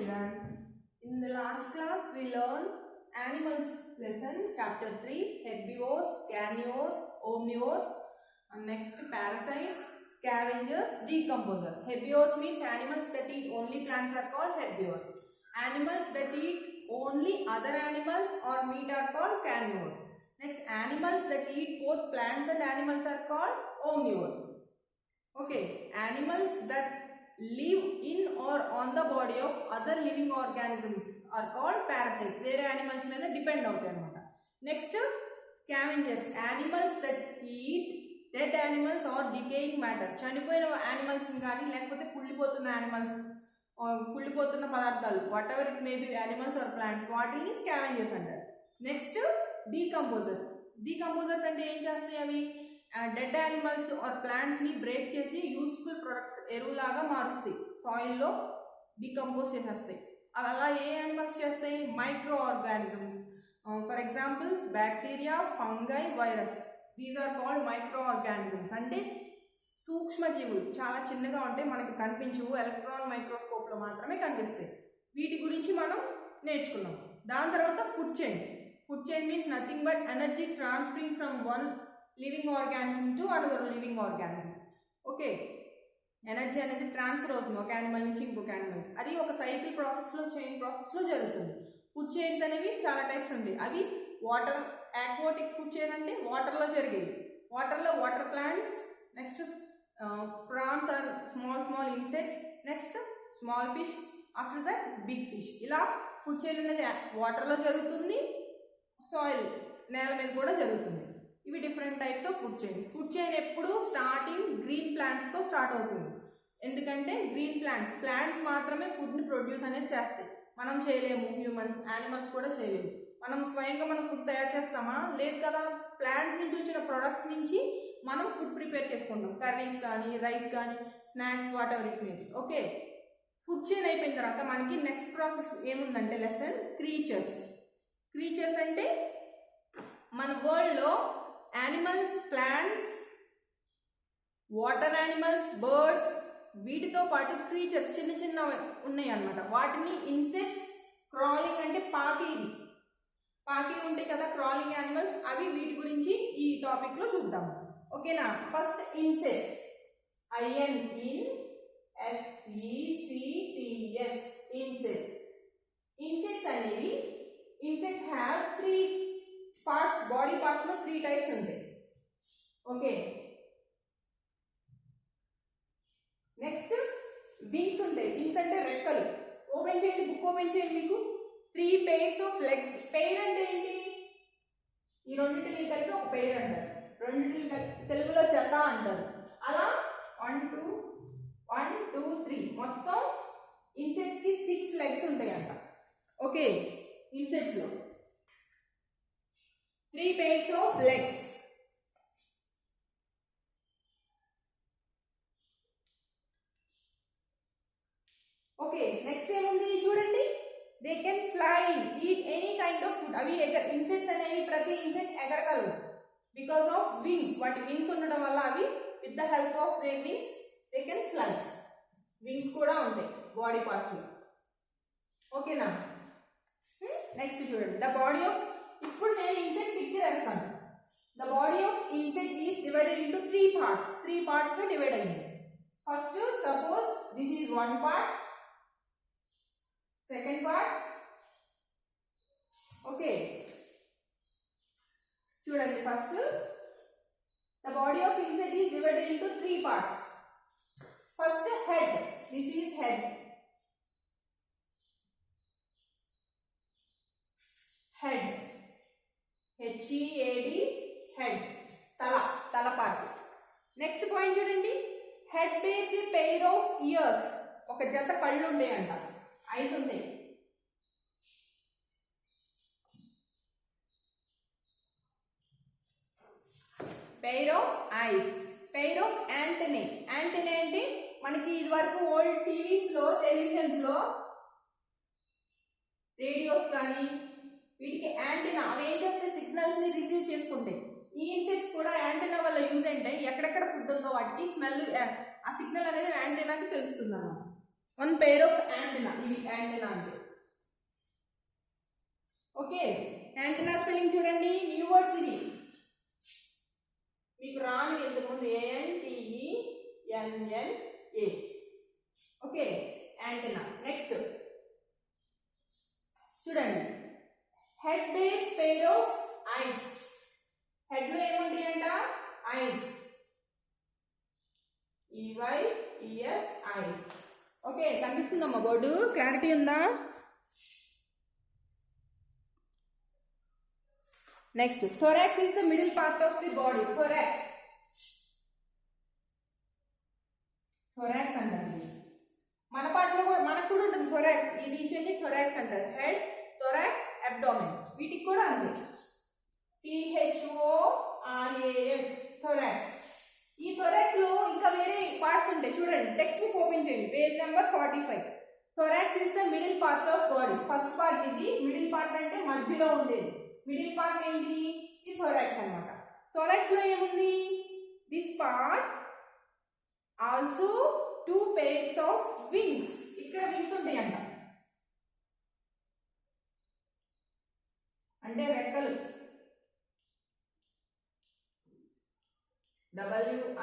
children. In the last class we learned animals lesson chapter 3, herbivores, carnivores, omnivores, and next parasites, scavengers, decomposers. Herbivores means animals that eat only plants are called herbivores. Animals that eat only other animals or meat are called carnivores. Next, animals that eat both plants and animals are called omnivores. Okay, animals that live in or on the body of other living organisms are called parasites. Where animals may depend out anamata. Next, scavengers, animals that eat dead animals or decaying matter. Chanipoyina animals gaani lekapothe kullipotuna animals or kullipotuna padarthalu, whatever it may be, animals or plants, వాటిని scavengers అంటారు. Next decomposers. Decomposers అంటే ఏం చేస్తాయి? అవి dead animals or plants ని break చేసి useful products ఎరువులాగా మారుస్తాయి, సాయిల్లో డికంపోజ్ చేసేస్తాయి. అలా ఏ యానిమల్స్ చేస్తాయి? Micro organisms. For examples bacteria, fungi, virus. These are called micro organisms. అంటే సూక్ష్మజీవులు, చాలా చిన్నగా ఉంటాయి, మనకి కనిపించవు, ఎలక్ట్రాన్ మైక్రోస్కోప్లో మాత్రమే కనిపిస్తాయి. వీటి గురించి మనం నేర్చుకున్నాం. దాని తర్వాత food chain. Food chain means nothing but energy transferring from one living organism to another living organism. Okay, energy అనేది ట్రాన్స్ఫర్ అవుతుంది ఒక యానిమల్ నుంచి ఇంకొక యానిమల్. అది ఒక సైకిల్ ప్రాసెస్లో, చైన్ ప్రాసెస్లో జరుగుతుంది. ఫుడ్ చైన్స్ అనేవి చాలా టైప్స్ ఉంటాయి. అవి వాటర్ ఆక్వాటిక్ ఫుడ్ చైన్ అంటే వాటర్లో జరిగేవి. వాటర్లో water plants, next prawns or small insects, next small fish, after that big fish. ఇలా ఫుడ్ చైన్ అనేది వాటర్లో జరుగుతుంది, సాయిల్ నేల మీద కూడా జరుగుతుంది. ఇవి different types of food chains. Food chain ఎప్పుడు స్టార్టింగ్ గ్రీన్ ప్లాంట్స్తో స్టార్ట్ అవుతుంది. ఎందుకంటే గ్రీన్ ప్లాంట్స్ మాత్రమే ఫుడ్ని ప్రొడ్యూస్ అనేది చేస్తాయి. మనం చేయలేము, హ్యూమన్స్, యానిమల్స్ కూడా చేయలేము. మనం స్వయంగా మనం ఫుడ్ తయారు చేస్తామా? లేదు కదా. ప్లాంట్స్ నుంచి వచ్చిన ప్రొడక్ట్స్ నుంచి మనం ఫుడ్ ప్రిపేర్ చేసుకుంటాం. కర్రీస్ కానీ, రైస్ కానీ, snacks, what ever it means. Okay, food chain అయిపోయిన తర్వాత మనకి నెక్స్ట్ ప్రాసెస్ ఏముందంటే లెసన్ క్రీచర్స్. క్రీచర్స్ అంటే మన వరల్డ్లో animals, plants, water animals, birds, వీటితో పాటు క్రీచర్స్ చిన్న చిన్న ఉన్నాయి అన్నమాట. వాటిని ఇన్సెక్ట్స్, క్రాలింగ్ అంటే పాకి ఉంటాయి కదా క్రాలింగ్ యానిమల్స్, అవి వీటి గురించి ఈ టాపిక్లో చూద్దాం. ఓకేనా? First insects. INSECTS insects. Insects అనేవి ఇన్సెక్ట్స్ హ్యావ్ 3 పార్ట్స్. బాడీ పార్ట్స్లో 3 టైప్స్ ఉంటాయి. ఓకే, నెక్స్ట్ వింగ్స్ ఉంటాయి. వింగ్స్ అంటే రెక్కలు. ఓపెన్ చేయండి, బుక్ ఓపెన్ చేయండి. మీకు 3 pairs ఆఫ్ లెగ్స్. పెయిర్ అంటే ఏంటి? ఈ రెండింటిని కలిపి ఒక పెయిర్ అంటారు. రెండింటిని తెలుగులో జత అంటారు. అలా 1 2 3 మొత్తం ఇన్సెక్ట్స్ కి 6 లెగ్స్ ఉంటాయి అంట. ఓకే, ఇన్సెక్ట్స్ లో 3 pairs of legs. Okay, next ఏముంది చూడండి. They can fly, eat any kind of food. అవి ఇన్సెక్ట్స్ అనేవి ప్రతి ఇన్సెక్ట్ ఎగరగలవు బికాస్ ఆఫ్ వింగ్స్. వాటి వింగ్స్ ఉండడం వల్ల అవి with the help of their wings they can fly. Wings కూడా ఉంటాయి బాడీ పార్ట్స్ లో. ఓకేనా? నెక్స్ట్ చూడండి. ద బాడీ ఆఫ్, ఇప్పుడు నేను ఇన్సెక్ట్ పిక్చర్ వేస్తాను. The body of insect is divided into 3 parts. 3 parts గా డివైడ్ అయ్యింది. First suppose this is 1 part, second part. Okay, చూడండి. First the body of insect is divided into 3 parts. First head. This is head. Head, HEAD, head, తల part. Next point చూడండి. Head base a pair of ears. ఒక జత కళ్ళు ఉంటాయంట, eyes ఉంటాయి. Pair of eyes. Pair of యాంటెనే. యాంటెనే అంటే మనకి ఇది వరకు ఓల్డ్ టీవీస్లో, టెలివిజన్స్లో, రేడియోస్ కానీ వీటికి యాంటెనా, అవి ఏం చేస్తే సిగ్నల్స్ ని రిసీవ్ చేసుకుంటాయి. ఈ ఇన్సెక్ట్స్ కూడా యాంటెనా వల్ల యూజ్ ఏంటంటే ఎక్కడెక్కడ ఫుడ్ ఉందో వాటికి స్మెల్, ఆ సిగ్నల్ అనేది యాంటెనాకి తెలుస్తుంది అన్నమాట. One pair of antenna. ఇది యాంటెనా అంటే. ఓకే, యాంటెనా స్పెల్లింగ్ చూడండి. న్యూ వర్డ్స్ ఇది మీకు రాని ఇంతకుముందు ANTENNA. Okay, antenna. నెక్స్ట్ చూడండి, head base pair of eyes. Head లో ఏముంటాయంట? ఐస్. EYES eyes. ఓకే, కనిపిస్తుందమ్మా బోర్డు? క్లారిటీ ఉందా? Next, thorax is the middle part of the body. Thorax అంటారు. మన పార్ట్లో కూడా మనకు కూడా ఉంటుంది థొరాక్స్. ఈ రీజియన్ ని థొరాక్స్ అంటారు. Head, thorax, abdomen. వీటికి కూడా అంతే. THORAX thorax. ఈ థొరాక్స్ లో ఇంకా వేరే పార్ట్స్ ఉంటాయి చూడండి. టెక్స్ట్ బుక్ ఓపెన్ చేయండి, page number 45. Thorax is the middle part of body. First part ఇది. మిడిల్ పార్ట్ అంటే మధ్యలో ఉండేది. మిడిల్ పార్ట్ ఏంటి? ఈ థొరాక్స్ అన్నమాట. థొరాక్స్ లో ఏముంది? This part also 2 pairs of wings. ఇక్కడ వింగ్స్ ఉంటాయంట, అంటే రెక్కలు.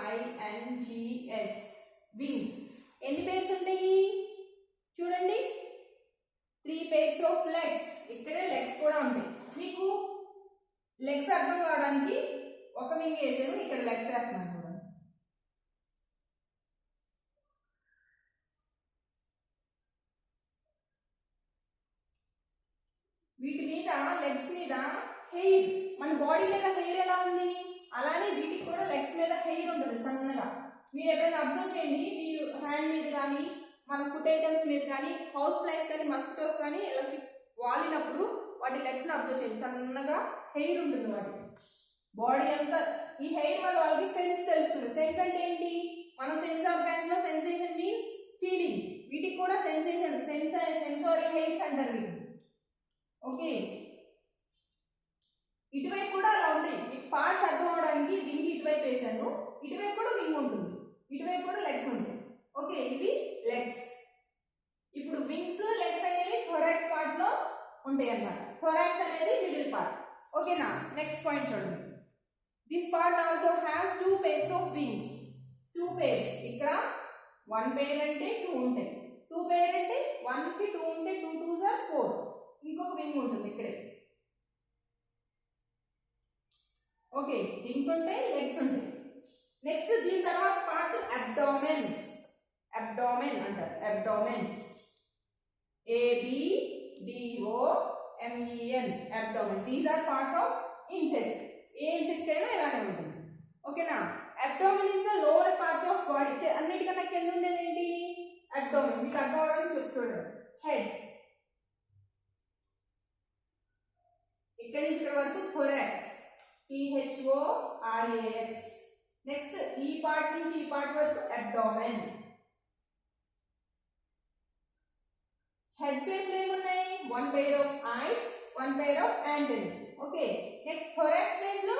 WINGS wings. ఎన్ని పేర్స్ ఉంటాయి చూడండి? 3 pairs ఆఫ్ లెగ్స్. ఇక్కడే లెగ్స్ కూడా ఉంటాయి. మీకు లెగ్స్ అర్థం కావడానికి ఒక వింగ్ వేసాను, ఇక్కడ లెగ్స్ వేస్తున్నాను చూడండి. వీటి మీద, లెగ్స్ మీద హెయిర్. మన బాడీ మీద హెయిర్ ఎలా ఉంది అలానే వీటికి కూడా లెగ్స్ మీద హెయిర్ ఉంటుంది సన్నగా. మీరు ఎప్పుడైనా అబ్జర్వ్ చేయండి, మీరు హ్యాండ్ మీద కానీ, మన ఫుడ్ ఐటమ్స్ మీద కానీ, హౌస్ ఫ్లైస్ కానీ, మస్కిటోస్ కానీ ఇలా వాలినప్పుడు వాటి లెగ్స్ అబ్జర్వ్ చేయండి, సన్నగా హెయిర్ ఉంటుంది వాటికి. బాడీ అంతా ఈ హెయిర్ వల్ల వాళ్ళకి సెన్స్ తెలుస్తుంది. సెన్స్ అంటే ఏంటి? మనం సెన్స్ ఆర్గాన్స్ లో సెన్సేషన్ మీన్స్ ఫీలింగ్. వీటికి కూడా సెన్సేషన్, సెన్సారీ హెయిర్స్ అంటారు వీటిని. ఓకే, ఇటువైపు కూడా అలా ఉంటాయి. మీకు పార్ట్స్ అర్థం అవడానికి వింగ్ ఇటువైపు వేసాను, ఇటువైపు కూడా వింగ్ ఉంటుంది, ఇటువైపు కూడా లెగ్స్ ఉంటాయి. ఓకే, ఇవి లెగ్స్. ఇప్పుడు వింగ్స్, లెగ్స్ అనేవి థొరాక్స్ పార్ట్ లో ఉంటాయి అన్నమాట. థొరాక్స్ అనేది మిడిల్ పార్ట్. ఓకేనా? నెక్స్ట్ పాయింట్ చూడండి. This part also have 2 pairs of wings. 2 pairs. ఇక్కడ 1 pair అంటే 2 ఉంటాయి. 2 pair అంటే 1 కి 2 ఉంటే 2 2s are 4. ఇంకొక వింగ్ ఉంటుంది ఇక్కడే. ఓకే, వింగ్స్ ఉంటాయి, లెగ్స్ ఉంటాయి. నెక్స్ట్ దీని తర్వాత పార్ట్ అబ్డామెన్. అబ్డామెన్ అంటారు. Abdomen. ABDOMEN. Abdomen. These are parts of insect. ఏ ఇన్సెక్ట్ అయినా ఇలానే ఉంటుంది. ఓకేనా? Abdomen is the lower part of body. అన్నిటికన్నా కింద ఉండేది ఏంటి? అబ్డామెన్. మీకు అర్థం అవడానికి చూడండి. హెడ్. ఇక్కడి నుంచి ఇక్కడ వరకు థొరాక్స్. THORAX. నెక్స్ట్ ఈ పార్ట్ నుంచి ఈ పార్ట్ వరకు అబ్డామెన్. హెడ్ ప్లేస్ లో ఏమున్నాయి? 1 pair of ice, 1 pair of antenna. Okay, next thorax place లో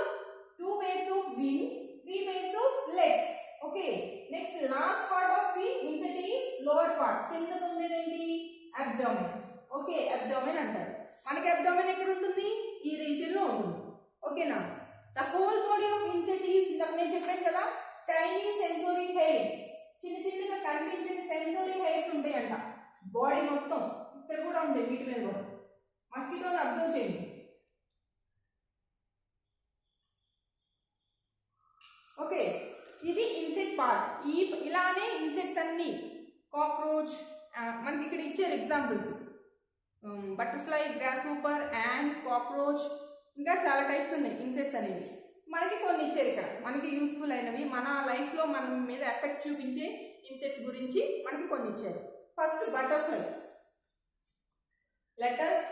2 pairs of wings, 3 pairs of legs. Okay, next last part of the insect is lower part. కింద ఉండేది ఏంటి? Abdomen. Okay, abdomen అంటారు. మనకి abdomen ఎక్కడ ఉంటుంది? ఈ రీజియన్ లో ఉంటుంది. ఓకేనా? The whole body of insect is, ఇంతకు నేను చెప్పాను కదా, టైనీ సెన్సోరీ హెయిర్స్. చిన్న చిన్నగా కనిపించిన సెన్సోరీ హెయిర్స్ ఉంటాయంట బాడీ మొత్తం. ఇక్కడ కూడా ఉంటాయి, వీటి మీద కూడా. మస్కిటోని అబ్జర్వ్ చేయండి. ఓకే, ఇది ఇన్సెక్ట్ పార్ట్. ఇలానే ఇన్సెక్ట్స్ అన్ని, కాక్రోచ్, మనకి ఇక్కడ ఇచ్చారు examples. Butterfly, grass hopper, ant, cockroach, ఇంకా చాలా టైప్స్ ఉన్నాయి ఇన్సెక్ట్స్ అనేవి. మనకి కొన్ని ఇచ్చారు ఇక్కడ, మనకి యూస్ఫుల్ అయినవి, మన లైఫ్లో మన మీద ఎఫెక్ట్ చూపించే ఇన్సెక్ట్స్ గురించి మనకి కొన్ని ఇచ్చారు. First butterfly. Let us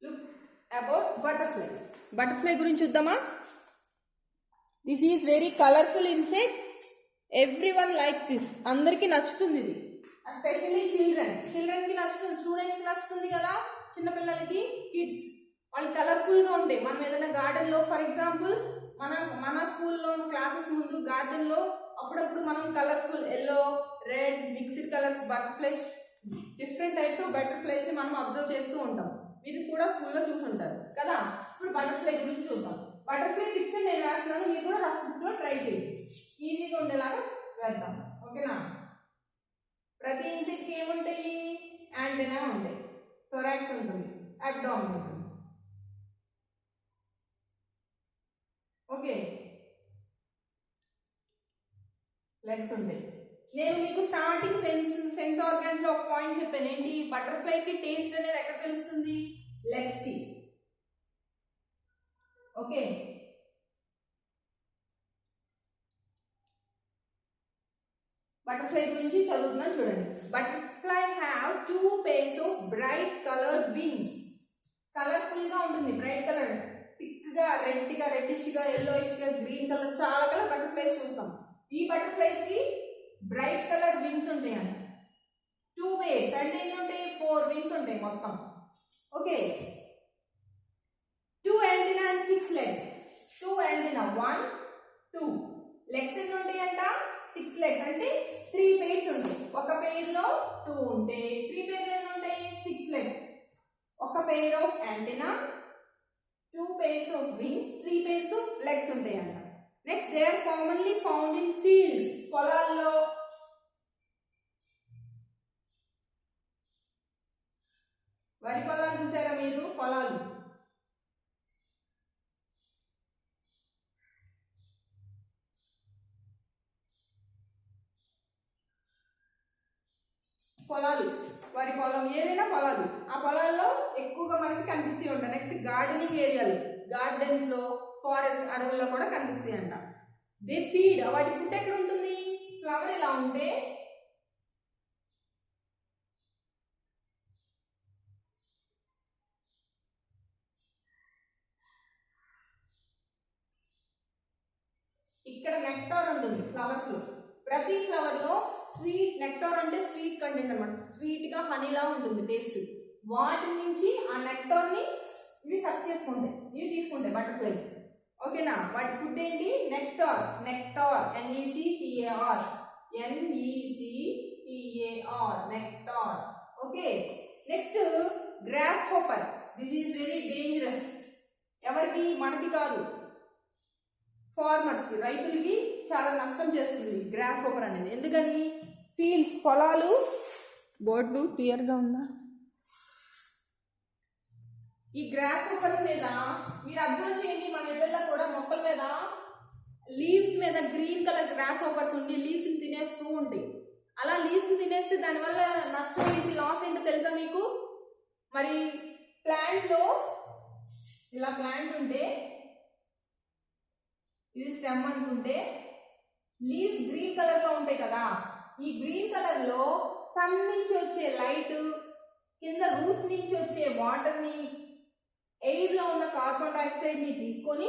look about butterfly. Butterfly గురించి చూద్దామా? This is very colourful insect. Everyone likes this. అందరికీ నచ్చుతుంది ఇది, ఎస్పెషల్లీ చిల్డ్రన్కి నచ్చుతుంది, స్టూడెంట్స్కి నచ్చుతుంది కదా, చిన్నపిల్లలకి, కిడ్స్. వాళ్ళు కలర్ఫుల్గా ఉంటాయి. మనం ఏదైనా గార్డెన్లో, ఫర్ ఎగ్జాంపుల్ మన స్కూల్లో క్లాసెస్ ముందు గార్డెన్లో అప్పుడప్పుడు మనం colourful yellow, red, mixed colours butterflies, different types of butterflies మనం అబ్జర్వ్ చేస్తూ ఉంటాం. మీరు కూడా స్కూల్లో చూసుంటారు కదా. ఇప్పుడు బటర్ఫ్లై గురించి చూద్దాం. బటర్ఫ్లై పిక్చర్ నేను వేస్తున్నాను, మీరు కూడా రఫ్ బుక్లో ట్రై చేయండి, ఈజీగా ఉండేలాగా వేద్దాం. ఓకేనా? ప్రతి ఇన్సెక్ట్కి ఏముంటాయి? యాంటెనా ఉంటాయి, థొరాక్స్ ఉంటుంది, అబ్డామిన్ ఉంటుంది. ఓకే, లెగ్స్ ఉంటాయి. నేను మీకు స్టార్టింగ్ సెన్స్ ఆర్గాన్స్ లో ఒక పాయింట్ చెప్పాను. ఏంటి? బటర్ఫ్లైకి టేస్ట్ అనేది ఎక్కడ తెలుస్తుంది? లెగ్స్ కి. ఓకే, బటర్ఫ్లై గురించి చదువుతున్నాను చూడండి. Butterfly have 2 pairs of bright colored wings. Colourful గా ఉంటుంది, బ్రైట్ కలర్, థిక్ గా, రెడ్ గా, రెడ్డిష్ గా, ఎల్లోయిష్ గా, గ్రీన్ కలర్, చాలా కలర్ బటర్ఫ్లైస్ చూస్తాం. ఈ బటర్ఫ్లైస్ కి బ్రైట్ కలర్ వింగ్స్ ఉంటాయి అండి. 2 pairs అంటే ఎన్ని ఉంటాయి? 4 వింగ్స్ ఉంటాయి మొత్తం. Okay, 2 antenna and 6 legs. 2 antenna 1 2 legs ఎన్ని ఉంటాయి అంట? 6 legs అంటే 3 pairs ఉంటాయి. ఒక పెయిర్ లో 2 ఉంటే 3 pairs ఎన్ని ఉంటాయి? 6 legs. ఒక pair of antenna, 2 pairs of wings, 3 pairs of legs ఉంటాయి అంట. Next, they are commonly found in fields. పొలాల్లో, వరి పొలాలు చూసారా మీరు? పొలాలు, పొలాలు, వరి పొలం, ఏదైనా పొలాలు, ఆ పొలాల్లో ఎక్కువగా మనకి కనిపిస్తూ ఉంటాయి. నెక్స్ట్, గార్డెనింగ్ ఏరియాలు, గార్డెన్స్ లో, ఫారెస్ట్, అడవుల్లో కూడా కనిపిస్తాయి అంట. They feed. వాటి ఫుడ్ ఎక్కడ ఉంటుంది? ఫ్లవర్ ఇలా ఉంటే ఇక్కడ నెక్టార్ ఉంటుంది ఫ్లవర్స్ లో. ప్రతి ఫ్లవర్ లో స్వీట్ నెక్టార్ అంటే స్వీట్ కంటెంట్ అన్నమాట. స్వీట్ గా హనీలా ఉంటుంది టేస్ట్. వాటి నుంచి ఆ నెక్టార్ ని ఇవి సక్ చేసుకుంటాయి, ఇవి తీసుకుంటాయి బటర్ఫ్లైస్. ఓకేనా? వాటి ఫుడ్ ఏంటి? Nectar. Nectar, NECTAR, NECTAR, nectar. Okay, next, grass hopper. This is very dangerous. ఎవరికి? మనకి కాదు, ఫార్మర్స్ కి, రైతులకి చాలా నష్టం చేస్తుంది గ్రాస్ హోపర్ అనేది. ఎందుకని? ఫీల్డ్స్, పొలాలు, బోర్డు క్లియర్గా ఉందా? ఈ గ్రాస్ హోపర్స్ మీద మీరు అబ్జర్వ్ చేయండి, మన ఇళ్ళల్లో కూడా మొక్కల మీద, లీవ్స్ మీద గ్రీన్ కలర్ గ్రాస్ హోపర్స్ ఉండి లీవ్స్ తినేస్తూ ఉంటాయి. అలా లీవ్స్ తినేస్తే దానివల్ల నష్టం ఏంటి, లాస్ ఏంటో తెలుసా మీకు? మరి ప్లాంట్ లో ఇలా ప్లాంట్ ఉంటే, ఇది స్టెమ్ అనుకుంటే, లీవ్స్ గ్రీన్ కలర్ లో ఉంటాయి కదా. ఈ గ్రీన్ కలర్ లో సన్ నుంచి వచ్చే లైట్, కింద రూట్స్ నుంచి వచ్చే వాటర్ ని, ఎయిర్ లో ఉన్న కార్బన్ డైఆక్సైడ్ ని తీసుకొని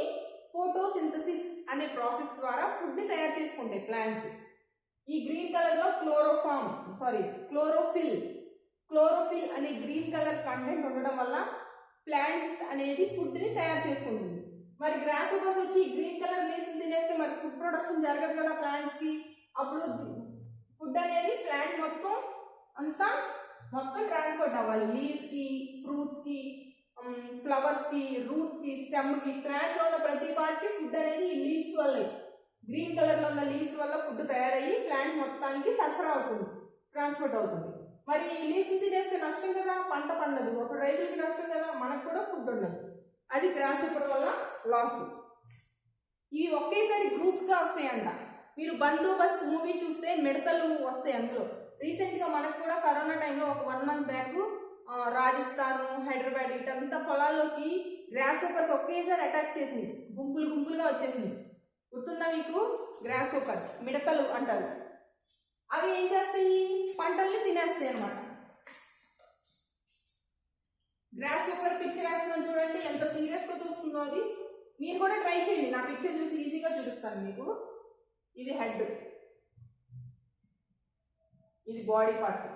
ఫోటోసింథసిస్ అనే ప్రాసెస్ ద్వారా ఫుడ్ ని తయారు చేసుకుంటాయి ప్లాంట్స్. ఈ గ్రీన్ కలర్ లో క్లోరోఫిల్ అనే గ్రీన్ కలర్ కంటెంట్ ఉండడం వల్ల ప్లాంట్ అనేది ఫుడ్ ని తయారు చేసుకుంటుంది. మరి గ్రాస్ హోపర్స్ వచ్చి గ్రీన్ కలర్ లీవ్స్ తినేస్తే మరి ఫుడ్ ప్రొడక్షన్ జరగదు కదా ప్లాంట్స్ కి. అప్పుడు ఫుడ్ అనేది ప్లాంట్ మొత్తం ట్రాన్స్పోర్ట్ అవ్వాలి. లీవ్స్ కి, ఫ్రూట్స్ కి, ఫ్లవర్స్ కి, రూట్స్ కి, స్టెమ్ కి, ప్లాంట్ లో ఉన్న ప్రతి పార్ట్ కి ఫుడ్ అనేది ఈ లీవ్స్ వల్ల, గ్రీన్ కలర్ లో ఉన్న లీవ్స్ వల్ల ఫుడ్ తయారయ్యి ప్లాంట్ మొత్తానికి సరఫరా అవుతుంది, ట్రాన్స్పోర్ట్ అవుతుంది. మరి ఈ లీవ్స్ తినేస్తే నష్టం కదా, పంట పండదు, అప్పుడు రైతులకి నష్టం కదా, మనకు కూడా ఫుడ్ ఉండదు. అది గ్రాస్ హోపర్ వల్ల లాస్. ఇవి ఒకేసారి గ్రూప్స్ గా వస్తాయంట. మీరు బందోబస్త్ మూవీ చూస్తే మిడతలు వస్తాయి అందులో. రీసెంట్ గా మనకు కూడా కరోనా టైంలో ఒక 1 month బ్యాక్ రాజస్థాన్, హైదరాబాద్ ఇటంతా పొలాల్లోకి గ్రాస్ హోపర్స్ ఒకేసారి అటాక్ చేసింది, గుంపులుగా వచ్చేసింది. గుర్తుందా మీకు? గ్రాస్ హోపర్స్, మిడతలు అంటారు. అవి ఏం చేస్తాయి? పంటల్ని తినేస్తాయి అన్నమాట. గ్రాస్ హోపర్ పిక్చర్ వేస్తున్నాను చూడండి, ఎంత సీరియస్ గా చూస్తుందో అది. మీరు కూడా ట్రై చేయండి, నా పిక్చర్ చూసి ఈజీగా చూపిస్తాను మీకు. ఇది హెడ్, ఇది బాడీ పార్ట్,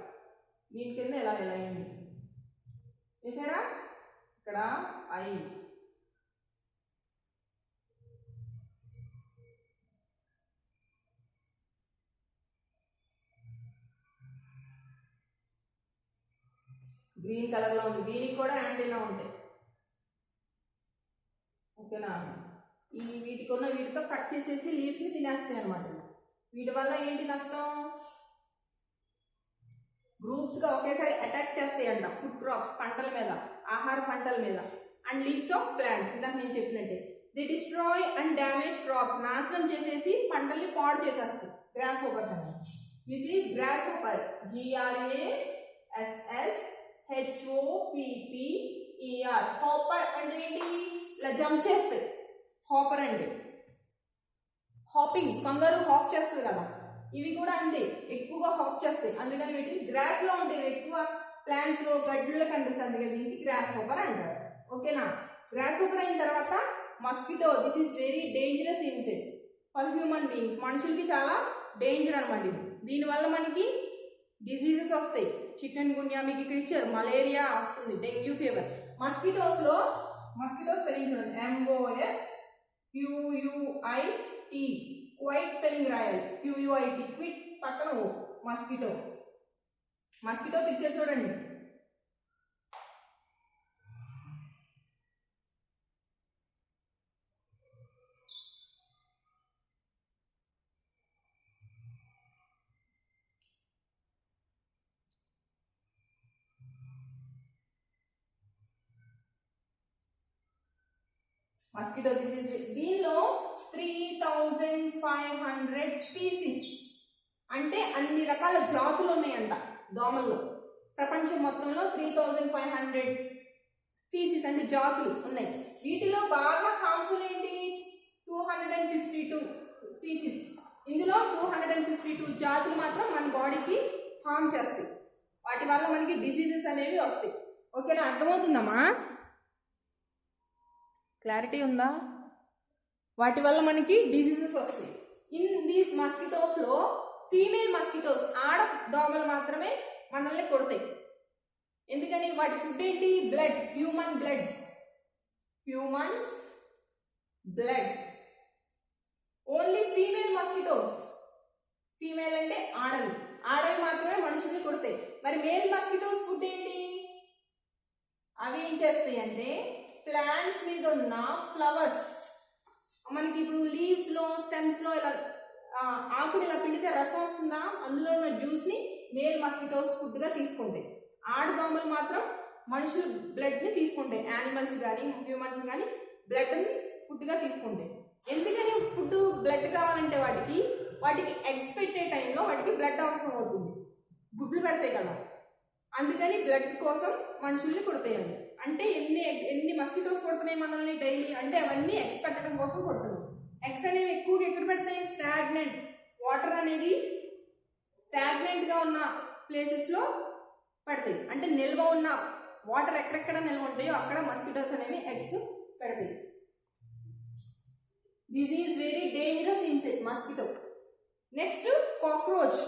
దీని కింద ఎలా అయింది చూసారా? ఇక్కడ ఐ, గ్రీన్ కలర్లో ఉంది. దీనికి కూడా యాంటీనా ఉంటాయి. ఓకేనా, వీటితో కట్ చేసేసి లీవ్స్ని తినేస్తాయి అనమాట. వీటి వల్ల ఏంటి నష్టం? గ్రూప్స్గా ఒకేసారి అటాక్ చేస్తాయంట ఫుడ్ క్రాప్స్, పంటల మీద, ఆహార పంటల మీద, అండ్ లీవ్స్ ఆఫ్ ప్లాంట్స్. ఇందాక నేను చెప్పినట్టే the destroy and damage crops, నాశనం చేసేసి పంటల్ని పాడు చేసేస్తాయి గ్రాస్ హోపర్స్ అనేది. This is grass hopper, GRASSHOPPER. Hopper అంటే ఏంటి? ఇలా జంప్ చేస్తాయి. హాపర్ అంటే హాపింగ్, కంగారు హాప్ చేస్తుంది కదా, ఇవి కూడా అంతే, ఎక్కువగా హాప్ చేస్తాయి. అందుకని వీటిని గ్రాస్ లో ఉంటాయి, ఎక్కువ ప్లాంట్స్ లో గడ్డిలో కనిపిస్తుంది. అందుకని దీనికి గ్రాస్ హోపర్ అంటారు. ఓకేనా, గ్రాస్ హోపర్ అయిన తర్వాత mosquito. This is very dangerous insect for human beings. మనుషులకి చాలా డేంజర్ అనమాట ఇది. దీనివల్ల మనకి డిసీజెస్ వస్తాయి. చికెన్ గున్యా, మీకు ఇక్కడ ఇచ్చారు, మలేరియా వస్తుంది, డెంగ్యూ ఫీవర్. మస్కిటోస్ స్పెల్లింగ్ చూడండి, MOSQUIT, క్వైట్ స్పెల్లింగ్ రాయాలి, QUIT, క్విట్ పక్కన ఓ. మస్కిటో పిక్చర్ చూడండి. మస్కిటో డిసీజ్, దీనిలో 3500 స్పీసీస్ అంటే అన్ని రకాల జాతులు ఉన్నాయంట దోమల్లో. ప్రపంచం మొత్తంలో 3500 స్పీసీస్ అంటే జాతులు ఉన్నాయి. వీటిలో బాగా హార్మ్ఫుల్ ఏంటి? 252 స్పీసీస్. ఇందులో 252 జాతులు మాత్రం మన బాడీకి హార్మ్ చేస్తాయి. వాటి వల్ల మనకి డిసీజెస్ అనేవి వస్తాయి. ఓకేనా, అర్థమవుతుందమ్మా? క్లారిటీ ఉందా? వాటి వల్ల మనకి డిసీజెస్ వస్తాయి. ఇన్ దీస్ మస్కిటోస్ లో ఫీమేల్ మస్కిటోస్, ఆడ దోమలు మాత్రమే మనల్ని కొడతాయి. ఎందుకని? వాటి ఫుడ్ ఏంటి? Blood, humans blood. Only female mosquitoes, female అంటే ఆడవి మాత్రమే మనుషుల్ని కొడతాయి. మరి మేల్ మస్కిటోస్ ఫుడ్ ఏంటి? అవి ఏం చేస్తాయి అంటే ప్లాంట్స్ మీద ఉన్న ఫ్లవర్స్, మనకి ఇప్పుడు లీవ్స్ లో, స్టెమ్స్ లో ఇలా ఆకుని ఇలా పిండితే రసం వస్తుందా, అందులో ఉన్న జ్యూస్ ని మేల్ మస్కిటోస్ ఫుడ్ గా తీసుకుంటాయి. ఆడదోమలు మాత్రం మనుషుల బ్లడ్ ని తీసుకుంటాయి. యానిమల్స్ కానీ హ్యూమన్స్ కానీ బ్లడ్ ని ఫుడ్ గా తీసుకుంటాయి. ఎందుకని ఫుడ్ బ్లడ్ కావాలంటే వాటికి ఎగ్స్ పెట్టే టైంలో వాటికి బ్లడ్ అవసరం అవుతుంది, గుడ్లు పెడతాయి కదా, అందుకని బ్లడ్ కోసం మనుషుల్ని కొడతాయండి. అంటే ఎన్ని మస్కిటోస్ కొడుతున్నాయి మనల్ని డైలీ అంటే అవన్నీ ఎగ్స్ పెట్టడం కోసం కొడుతున్నాయి. ఎగ్స్ అనేవి ఎక్కువగా ఎక్కడ పెడతాయి? స్టాగ్నెంట్ వాటర్ అనేది స్టాగ్నెంట్ గా ఉన్న ప్లేసెస్ లో పెడతాయి. అంటే నిల్వ ఉన్న వాటర్ ఎక్కడెక్కడ నిల్వ ఉంటాయో అక్కడ మస్కిటోస్ అనేవి ఎగ్స్ పెడతాయి. This is very dangerous insect mosquito. Next cockroach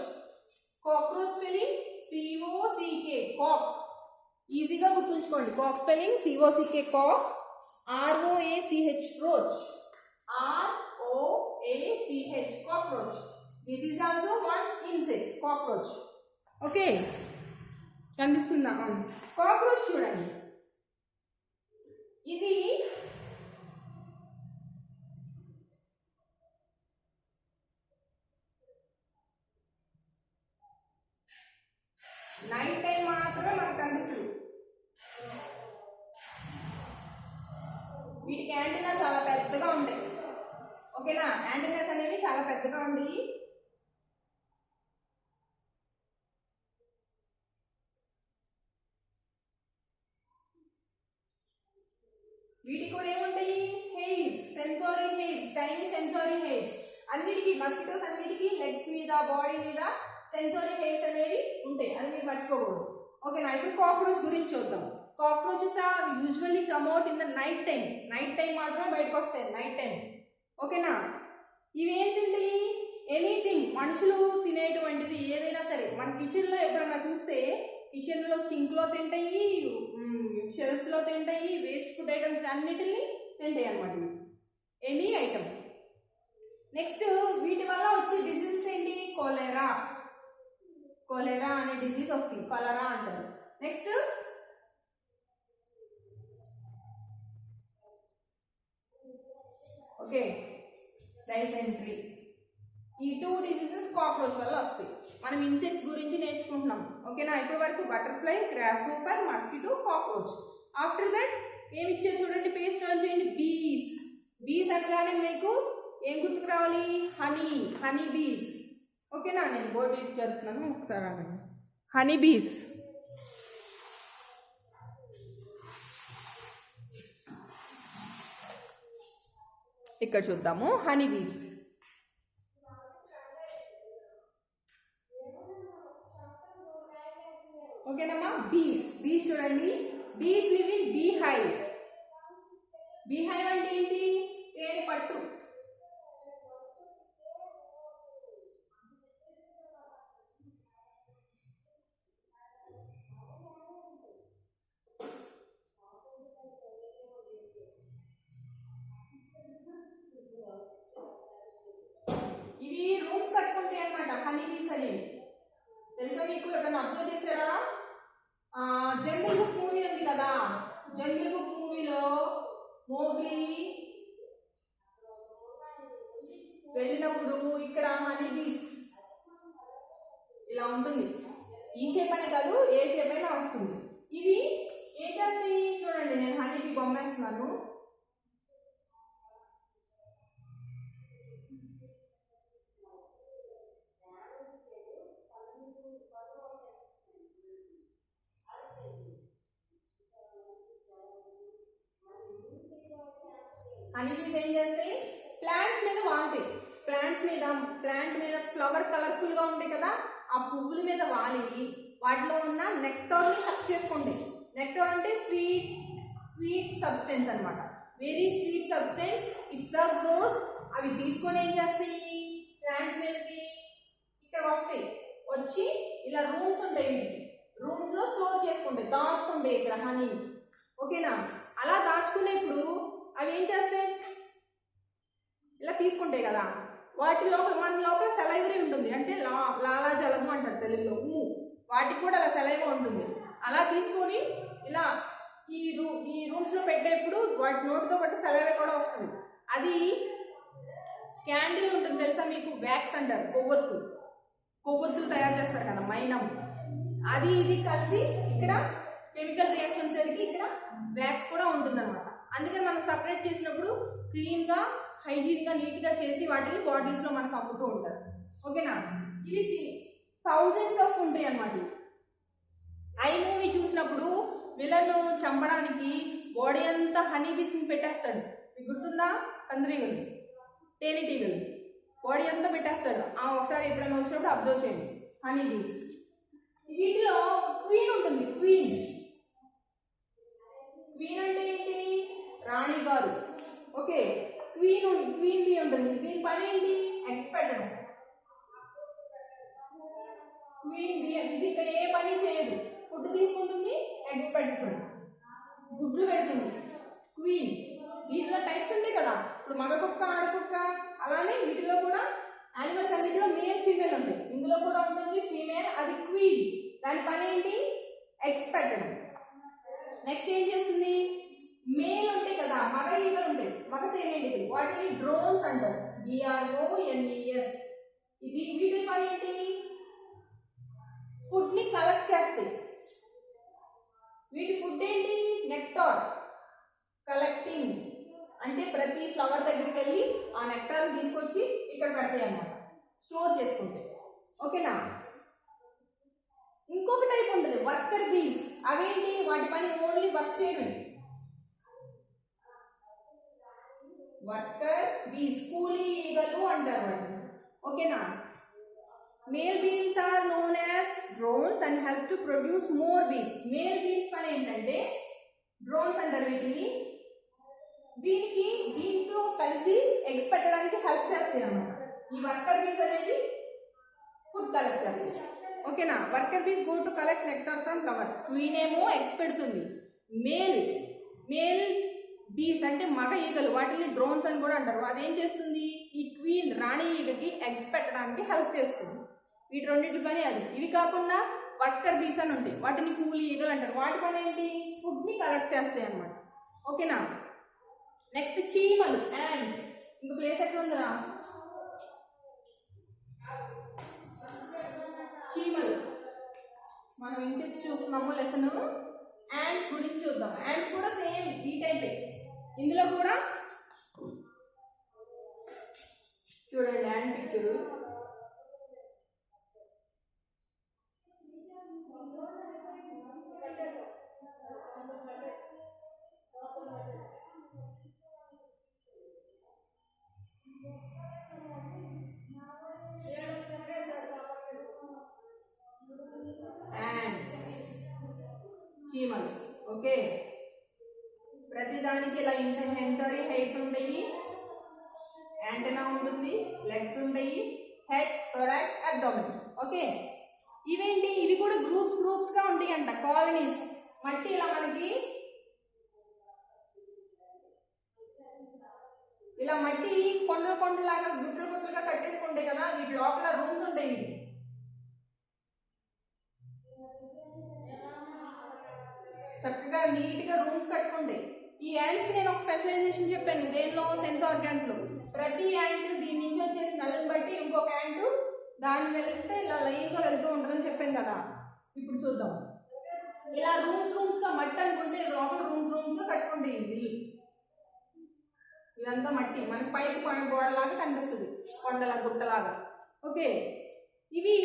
spelling COCK, cock. ఈజీగా గుర్తుంచుకోండి. Cock spelling COCK, cock. ROACH, roach. ROACH, cockroach. This is also one insect, cockroach. Okay, కనిపిస్తుందా? కాక్రోచ్ చూడండి, ఇది నైట్ టైం మాత్రమే మనకు కనిపిస్తుంది. వీటికి యాంటీనా చాలా పెద్దగా ఉంటాయి. ఓకేనా, యాంటీనాస్ అనేవి చాలా పెద్దగా ఉంటాయి. వీటికి కూడా ఏముంటాయి? Hairs, sensory hairs, tiny sensory hairs. అన్నిటికీ మస్కిటోస్ అన్నిటికీ లెగ్స్ మీద, బాడీ మీద సెన్సారీ హెయిర్స్ అనేవి ఉంటాయి, అది మీరు మర్చిపోకూడదు. ఓకేనా, ఇప్పుడు కాక్రోచ్ గురించి చూద్దాం. Cockroaches are usually come out in the night time మాత్రమే బయటకు వస్తాయి, నైట్ టైం. ఓకేనా, ఇవి ఏం తింటాయి? ఎనీథింగ్, మనుషులు తినేటువంటిది ఏదైనా సరే. మన కిచెన్లో ఎప్పుడన్నా చూస్తే కిచెన్లో సింక్లో తింటాయి, షెల్ఫ్స్లో తింటాయి, వేస్ట్ ఫుడ్ ఐటమ్స్ అన్నిటిని తింటాయి అన్నమాట, ఎనీ ఐటమ్. నెక్స్ట్ వీటి వల్ల వచ్చే డిసీజెస్ ఏంటి? కోలెరా అనే డిసీజ్ వస్తుంది, కలరా అంటారు. Next okay, dysentery. ఈ 2 డిసీజెస్ కాక్రోచ్ వల్ల వస్తాయి. మనం ఇన్సెక్ట్స్ గురించి నేర్చుకుంటున్నాం. ఓకేనా, ఇప్పటి వరకు butterfly, grass hopper, mosquito, cockroach. After that ఏమి ఇచ్చే చూడండి, పేజ్ టర్న్ చేయండి. బీస్. బీస్ అనగానే మీకు ఏం గుర్తుకు రావాలి? Honey, honey bees. ఓకేనా, నేను బోర్డు చెప్తున్నాను ఒకసారి అనండి. Honey bees. ఇక్కడ చూద్దాము, హనీ బీస్. ఓకేనమ్మా, బీస్. బీస్ చూడండి, bees live in bee hive. Bee hive అంటే ఏంటి? తేనె పట్టు. ఇవి రూమ్స్ కట్టుకుంటాయి అన్నమాట, హనీ బీస్ అనేవి. తెలుసా మీకు? ఎప్పుడైనా అబ్జర్వ్ చేశారా? జంగిల్ బుక్ మూవీ ఉంది కదా, జంగిల్ బుక్ మూవీలో మోగ్లీ వెళ్ళినప్పుడు ఇక్కడ హనీ బీస్ ఇలా ఉంటుంది. ఈ షేప్ అనే కాదు, ఏ షేప్ అయినా వస్తుంది. ఇవి ఏం చేస్తాయి చూడండి, నేను హనీ బీ బొమ్మ వేస్తున్నాను. హనీ బీస్ ఏం చేస్తాయి? ప్లాంట్స్ మీద వాళ్తాయి. ప్లాంట్ మీద ఫ్లవర్ కలర్ఫుల్ గా ఉంటాయి కదా, ఆ పువ్వుల మీద వాలి వాటిలో ఉన్న నెక్టార్ ని సక్ చేసుకుంటాయి. నెక్టార్ అంటే స్వీట్ సబ్స్టెన్స్ అన్నమాట, very sweet substance. It's suck those. అవి తీసుకొని ఏం చేస్తాయి? ప్లాంట్స్ మీదకి ఇక్కడ వస్తాయి. వచ్చి ఇలా రూమ్స్ ఉంటాయి, వీటికి రూమ్స్ లో స్టోర్ చేసుకుంటాయి, దాచుకుంటాయి ఇక్కడ హనీ. ఓకేనా, అలా దాచుకునేప్పుడు అవి ఏం చేస్తాయి? ఇలా తీసుకుంటాయి కదా, వాటి లోపల మన లోపల సెలైవరీ ఉంటుంది, అంటే లాలాజలము అంటారు తెలుగులో, ఉమ్ము. వాటికి కూడా అలా సెలైవ ఉంటుంది. అలా తీసుకొని ఇలా ఈ రూమ్స్ లో పెట్టేప్పుడు వాటి నోటితో పాటు సెలైవ కూడా వస్తుంది. అది క్యాండిల్ ఉంటుంది తెలుసా మీకు? వ్యాక్స్ అంటారు, కొవ్వొత్తులు తయారు చేస్తారు కదా, మైనం. అది ఇది కలిసి ఇక్కడ కెమికల్ రియాక్షన్స్ జరిగి ఇక్కడ వ్యాక్స్ కూడా ఉంటుంది అనమాట. అందుకని మనం సపరేట్ చేసినప్పుడు క్లీన్ గా, హైజీన్ గా, నీట్ గా చేసి వాటిని బాటిల్స్ లో మనకు అమ్ముతూ ఉంటారు. ఓకేనా, ఇవి థౌజండ్స్ ఆఫ్ ఉంటాయి అన్నమాట. ఐ మూవీ చూసినప్పుడు విలన్ చంపడానికి బాడీ అంతా హనీ బీస్ ని పెట్టేస్తాడు. మీకు గుర్తుందా? కందిరీగలు, తేనెటీగలు బాడీ అంతా పెట్టేస్తాడు. ఒకసారి ఎప్పుడైనా వచ్చినప్పుడు అబ్జర్వ్ చేయండి. Honey bees. వీటిలో క్వీన్ ఉంటుంది. క్వీన్ అంటే ఏంటి? రాణి గారు. ఓకే, క్వీన్ బీ ఉంటుంది. దీని పని ఏంటి? ఎగ్స్ పెట్టడం. క్వీన్ బీ ఇది ఇక్కడ ఏ పని చేయదు, ఫుడ్ తీసుకుంటుంది, ఎగ్స్ పెడుతుంది, గుడ్లు పెడుతుంది. క్వీన్. వీటిలో టైప్స్ ఉంటాయి కదా, ఇప్పుడు మగ కుక్క, ఆడకుక్క, అలానే వీటిలో కూడా యానిమల్స్ అన్నిటిలో మేల్ ఫీమేల్ ఉంటాయి. ఇందులో కూడా ఉంటుంది ఫీమేల్, అది క్వీన్. దాని పని ఏంటి? ఎగ్స్ పెట్టడం. నెక్స్ట్ ఏం చేస్తుంది? మేల్ ఉంటాయి కదా, మగ ఈగలు ఉంటాయి, మగ తేనెటీగలు, వాటిని డ్రోన్స్ అంటారు. DRONES. ఇది వీటి పని ఏంటి? ఫుడ్ ని కలెక్ట్ చేస్తాయి. వీటి ఫుడ్ ఏంటి? నెక్టార్. కలెక్టింగ్ అంటే ప్రతి ఫ్లవర్ దగ్గరికి వెళ్ళి ఆ నెక్టార్ తీసుకొచ్చి ఇక్కడ పెడతాయి అన్నమాట, స్టోర్ చేసుకుంటాయి. ఓకేనా, ఇంకొక టైప్ ఉంటుంది వర్కర్ బీస్. అవేంటి? వాటి పని ఓన్లీ వర్క్ చేయడమే. వర్కర్ బీస్, కూలీ ఈగలు అంటారు వాటిని. ఓకేనా, male beans are known as drones and help to produce more bees. Male bees పని ఏంటంటే డ్రోన్స్ అంటారు వీటిని. దీంతో కలిసి ఎగ్స్ పెట్టడానికి హెల్ప్ చేస్తాయి అన్నమాట. ఈ వర్కర్ బీస్ అనేది ఫుడ్ కలెక్ట్ చేస్తాయి. ఓకేనా, వర్కర్ బీస్ go to collect nectar from flowers. Queen ఏమో ఎగ్స్ పెడుతుంది. మేల్ బీస్ అంటే మగ ఈగలు, వాటిని డ్రోన్స్ అని కూడా అంటారు. అదేం చేస్తుంది? ఈ క్వీన్ రాణి ఈగకి ఎగ్స్ పెట్టడానికి హెల్ప్ చేస్తుంది. వీటి రెండింటి పని అది. ఇవి కాకుండా వర్కర్ బీస్ అని ఉంటాయి, వాటిని కూలీ ఈగలు అంటారు. వాటి పని ఏంటి? ఫుడ్ ని కలెక్ట్ చేస్తాయి అన్నమాట. ఓకేనా, నెక్స్ట్ చీమలు, యాంట్స్. ఇంకా ప్లేస్ ఎక్కడ ఉందిరా? చీమలు. మనం ఇన్సెక్ట్స్ చూస్తున్నాము లెసన్. యాండ్స్ గురించి చూద్దాం. యాండ్స్ కూడా సేమ్ ఈ టైపే. ఇందులో కూడా చూడండి యాండ్ పిక్చర్. చీమలు. ఓకే, ప్రతిదానికి ఇలా సెన్సారీ హెయిర్స్ ఉంటాయి, యాంటెనా ఉంటుంది, లెగ్స్ ఉంటాయి, హెడ్, థొరాక్స్, అబ్డామిన్స్. ఓకే, ఇవేంటి? ఇవి కూడా గ్రూప్స్ గా ఉంటాయి అంట, కాలనీస్. మట్టి ఇలా మనకి ఇలా మట్టి కొండలాగా గుట్టలుగా కట్టేసుకుంటాయి కదా, వీటి లోపల రూమ్స్ ఉంటాయి. చక్కగా నీట్ గా రూమ్స్ కట్టుకుంటాయి. ఈ యాంట్స్ నేను ఒక స్పెషలైజేషన్ చెప్పాను దేనిలో, సెన్స్ ఆర్గాన్స్ లో. ప్రతి యాంట్ దీని నుంచి వచ్చే స్మెల్ బట్టి ఇంకొక యాంట్ దాని వెళ్తే ఇలా లైన్ గా వెళ్తూ ఉంటుందని చెప్పాను కదా. ఇప్పుడు చూద్దాం. ఇలా రూమ్స్ గా మట్టి అనుకుంటే లోపల రూమ్స్ గా కట్టుకుంటాయి ఇల్లు. ఇదంతా మట్టి మనకి పైకి గోడలాగా కనిపిస్తుంది, కొండలా గుట్టలాగా. ఓకే, ఇవి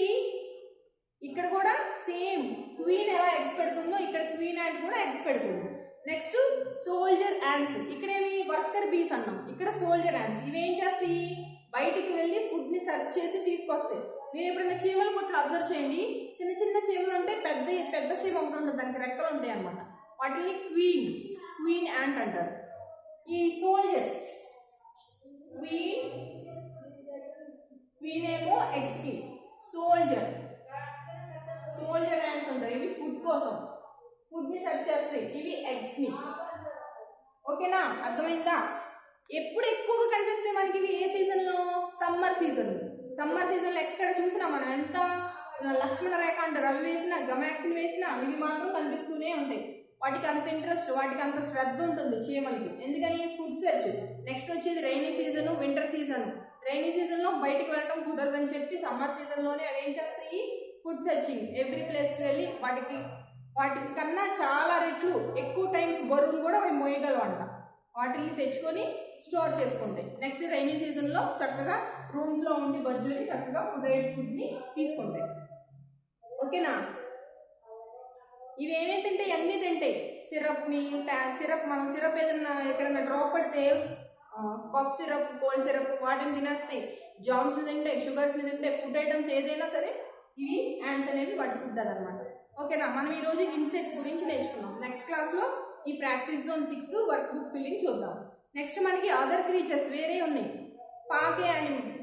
ఇక్కడ కూడా సేమ్ క్వీన్ ఎలా ఎగ్స్ పెడుతుందో ఇక్కడ క్వీన్ యాంట్ కూడా ఎగ్స్ పెడుతుంది. Next soldier ants. ఇక్కడేమి వర్కర్ బీస్ అన్నాం, ఇక్కడ సోల్జర్ యాంట్స్. ఇవి ఏం చేస్తాయి? బయటికి వెళ్ళి ఫుడ్ ని సర్చ్ చేసి తీసుకొస్తాయి. మీరు ఎప్పుడైనా చీమల పుట్లు అబ్జర్వ్ చేయండి, చిన్న చీమలు ఉంటే పెద్ద చీమ ఒకటి ఉంటుంది, దానికి రెక్కలు ఉంటాయి అన్నమాట. వాటిని క్వీన్ యాంట్ అంటారు. ఈ సోల్జర్స్, క్వీన్ ఏమో ఎగ్స్ కి, సోల్జర్ యాంట్స్ ఉంటారు. ఇవి ఫుడ్ కోసం ఫుడ్ ని సెర్చ్ చేస్తాయి, ఇవి ఎగ్స్ ని. ఓకేనా, అర్థమైందా? ఎప్పుడు ఎక్కువగా కనిపిస్తాయి మనకి ఇవి ఏ సీజన్ లో? సమ్మర్ సీజన్ లో ఎక్కడ చూసినా మనం ఎంత లక్ష్మణ రేఖ అంటారు అవి వేసినా, గమాక్సిన్ వేసినా ఇవి మాత్రం కనిపిస్తూనే ఉంటాయి. వాటికి అంత ఇంట్రెస్ట్, వాటికి అంత శ్రద్ధ ఉంటుంది చీమలకి. ఎందుకని? Food search. నెక్స్ట్ వచ్చేది rainy season, winter season. Rainy season లో బయటకు వెళ్ళడం కుదరదని చెప్పి సమ్మర్ సీజన్ లోనే అవి ఏం చేస్తాయి? Food searching. ఎవ్రీ ప్లేస్కి వెళ్ళి వాటికి కన్నా చాలా రెట్లు ఎక్కువ టైమ్స్ బరువును కూడా అవి మోయగలవంట. వాటిని తెచ్చుకొని స్టోర్ చేసుకుంటాయి. నెక్స్ట్ రైనీ సీజన్లో చక్కగా రూమ్స్లో ఉండి బజ్జులకి చక్కగా ఫుడ్ని తీసుకుంటాయి. ఓకేనా, ఇవి ఏమేమి తింటాయి? అన్నీ తింటాయి. మనం సిరప్ ఏదైనా ఎక్కడైనా డ్రాప్ పడితే పఫ్ సిరప్, కోల్డ్ సిరప్ వాటిని తినేస్తాయి. జామ్స్ని తింటాయి, షుగర్స్ని తింటాయి. ఫుడ్ ఐటమ్స్ ఏదైనా సరే ఇవి యాంట్స్ అనేవి వాటి ఫుడ్ అదనమాట. ఓకేనా, మనం ఈరోజు ఇన్సెక్ట్స్ గురించి నేర్చుకున్నాం. నెక్స్ట్ క్లాస్లో ఈ practice zone 6 work book filling చూద్దాం. నెక్స్ట్ మనకి అదర్ క్రీచర్స్ వేరే ఉన్నాయి, పాకే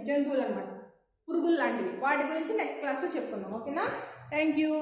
జంతువులు అనమాట, పురుగులు లాంటివి. వాటి గురించి నెక్స్ట్ క్లాస్లో చెప్పుకుందాం. ఓకేనా, థ్యాంక్ యూ.